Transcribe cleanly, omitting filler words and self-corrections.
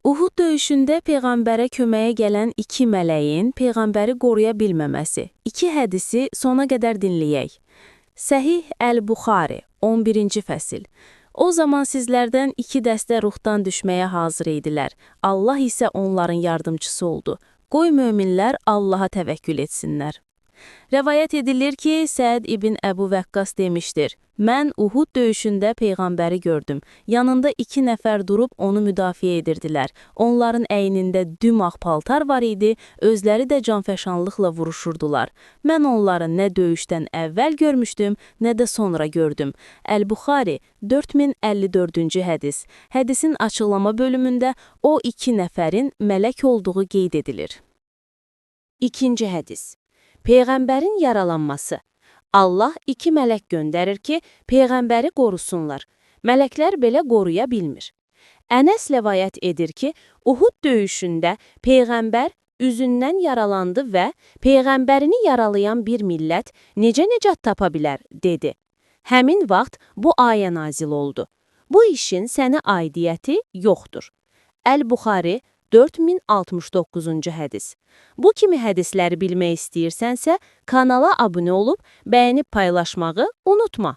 Uhud döyüşündə Peyğəmbərə köməyə gələn iki mələyin Peyğəmbəri qoruya bilməməsi. İki hədisi sona qədər dinləyək. Səhih Əl-Buxari, 11-ci fəsil. O zaman sizlərdən iki dəstə ruhdan düşməyə hazır idilər. Allah isə onların yardımcısı oldu. Qoy möminlər Allaha təvəkkül etsinlər. Rəvayət edilir ki, Səd ibn Əbu Vəqqas demişdir. Mən Uhud döyüşündə Peyğəmbəri gördüm. Yanında iki nəfər durub onu müdafiə edirdilər. Onların əynində dümağ paltar var idi, özləri də canfəşanlıqla vuruşurdular. Mən onları nə döyüşdən əvvəl görmüşdüm, nə də sonra gördüm. Əl-Buxari, 4054-cü hədis. Hədisin açıqlama bölümündə o iki nəfərin mələk olduğu qeyd edilir. İkinci hədis. Peyğəmbərin yaralanması. Allah iki mələk göndərir ki, Peyğəmbəri qorusunlar. Mələklər belə qoruya bilmir. Ənəs rəvayət edir ki, Uhud döyüşündə Peyğəmbər üzündən yaralandı və Peyğəmbərini yaralayan bir millət necə nicat tapa bilər, dedi. Həmin vaxt bu ayə nazil oldu. Bu işin sənə aidiyyəti yoxdur. Əl-Buxari, 4069-cu hədis. Bu kimi hədisləri bilmək istəyirsənsə, kanala abunə olub, bəyənib paylaşmağı unutma.